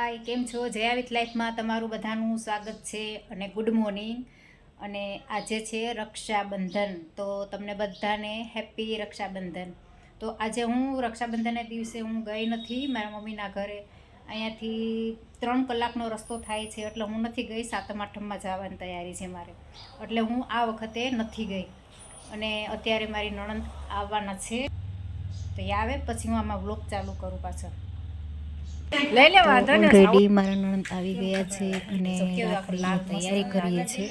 હાય, કેમ છો? જયા વિથ લાઈફમાં તમારું બધાનું સ્વાગત છે અને ગુડ મોર્નિંગ. અને આજે છે રક્ષાબંધન, તો તમને બધાને હેપી રક્ષાબંધન. તો આજે હું રક્ષાબંધનના દિવસે હું ગઈ નથી મારા મમ્મીના ઘરે. અહીંયાથી 3 કલાકનો રસ્તો થાય છે, એટલે હું નથી ગઈ. 7મ 8મમાં જવાની તૈયારી છે મારે, એટલે હું આ વખતે નથી ગઈ. અને અત્યારે મારી નણંદ આવવાના છે, તો એ આવે પછી હું આમાં વ્લોગ ચાલુ કરું પાછળ. લઈ લે, વાંધો ને. ઓલરેડી મારા નણંદ આવી ગયા છે અને રાખડીની તૈયારી કરીએ છીએ.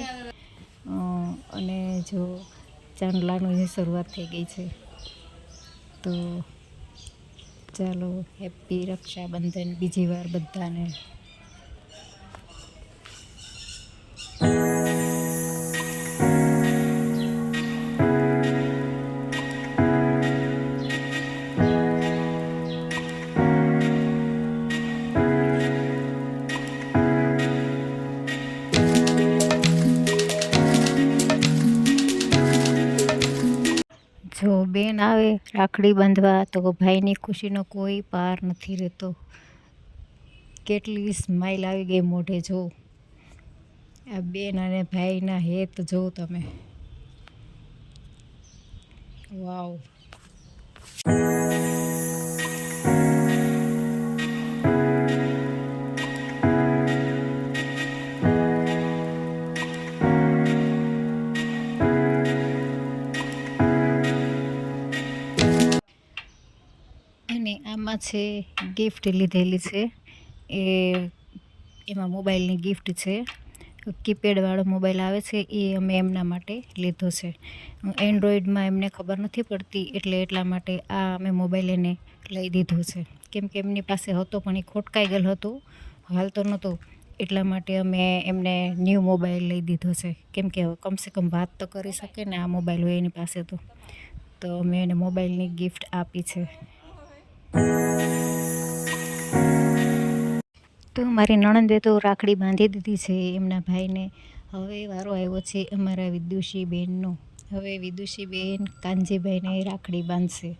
અને જો ચાંદલાની શરૂઆત થઈ ગઈ છે, તો ચાલો હેપી રક્ષાબંધન બીજી વાર બધાને. જો બેન આવે રાખડી બાંધવા, તો ભાઈની ખુશીનો કોઈ પાર નથી રહેતો. કેટલી સ્માઈલ આવી ગઈ મોઢે. જો આ બેન અને ભાઈના હેત જો તમે, વાવ. અને આમાં છે ગિફ્ટ લીધેલી છે, એમાં મોબાઈલની ગિફ્ટ છે. કીપેડવાળો મોબાઈલ આવે છે, એ અમે એમના માટે લીધો છે. એન્ડ્રોઈડમાં એમને ખબર નથી પડતી, એટલે એટલા માટે આ અમે મોબાઈલ એને લઈ દીધો છે. કેમ કે એમની પાસે હતો પણ એ ખોટકાઈ ગયેલ હતો, હાલતો નહોતો. એટલા માટે અમે એમને ન્યૂ મોબાઈલ લઈ દીધો છે. કેમ કે કમસે કમ વાત તો કરી શકે ને આ મોબાઈલ હોય એની પાસે. તો અમે એને મોબાઈલની ગિફ્ટ આપી છે. તો મારી નણંદે તો રાખડી બાંધી દીધી છે એમના ભાઈને. હવે વારો આવ્યો છે અમારા વિદુષી બેનનો. હવે વિદુષી બેન કાનજીભાઈને રાખડી બાંધશે.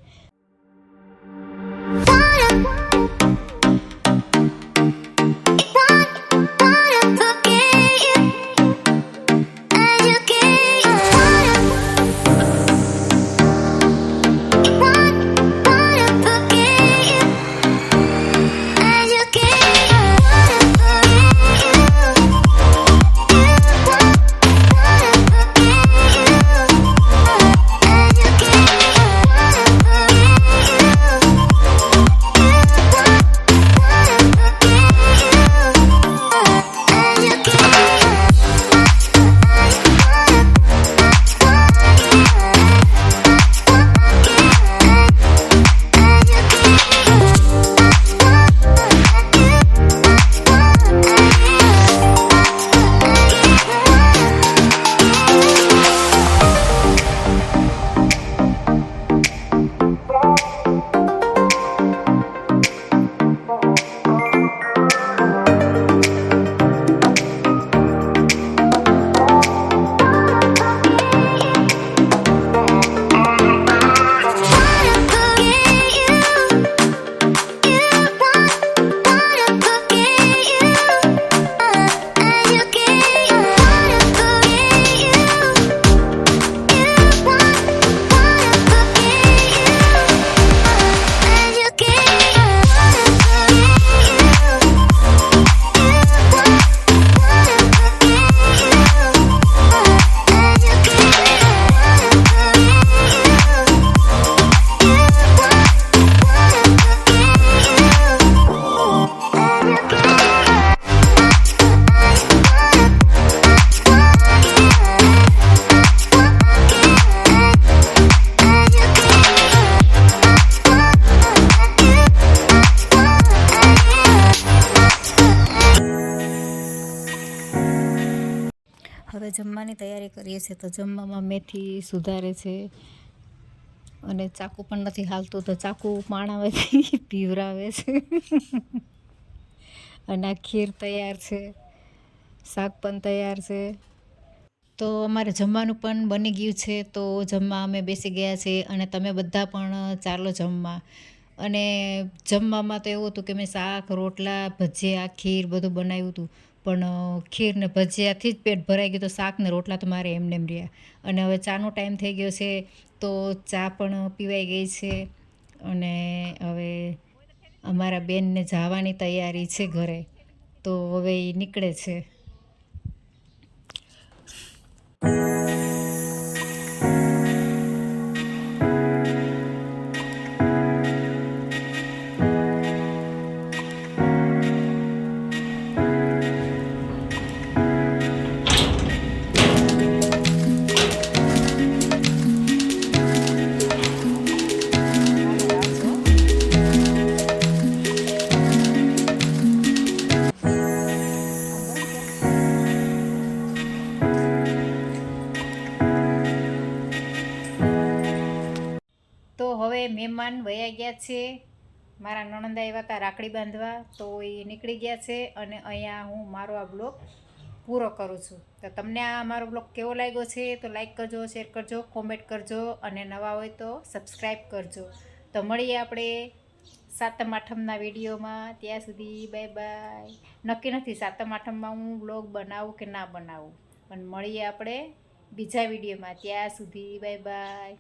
હવે જમવાની તૈયારી કરીએ છીએ. તો જમવામાં મેથી સુધારે છે, અને ચાકુ પણ નથી હાલતું, તો ચાકુ પાણાવેથી પીવરાવે છે. અને આ ખીર તૈયાર છે, શાક પણ તૈયાર છે. તો અમારે જમવાનું પણ બની ગયું છે. તો જમવા અમે બેસી ગયા છે, અને તમે બધા પણ ચાલો જમવા. અને જમવામાં તો એવું હતું કે મેં શાક રોટલા ભજીયા ખીર બધું બનાવ્યું હતું, પણ ખીર ને ભજીયાથી જ પેટ ભરાઈ ગયું, તો શાક ને રોટલા તો મારે એમને એમ રહ્યા. અને હવે ચાનો ટાઈમ થઈ ગયો છે, તો ચા પણ પીવાઈ ગઈ છે. અને હવે અમારા બેનને જવાની તૈયારી છે ઘરે, તો હવે એ નીકળે છે. તો હવે મહેમાન વયા ગયા છે. મારા નણંદ આવ્યા હતા રાખડી બાંધવા, તો એ નીકળી ગયા છે. અને અહીંયા હું મારો આ બ્લોગ પૂરો કરું છું. તો તમને આ મારો બ્લોગ કેવો લાગ્યો છે તો લાઈક કરજો, શેર કરજો, કોમેન્ટ કરજો, અને નવા હોય તો સબસ્ક્રાઈબ કરજો. તો મળીએ આપણે સાતમ આઠમના વિડીયોમાં. ત્યાં સુધી બાય બાય. નક્કી નથી સાતમ આઠમમાં હું બ્લોગ બનાવું કે ના બનાવું, પણ મળીએ આપણે બીજા વિડીયોમાં. ત્યાં સુધી બાય બાય.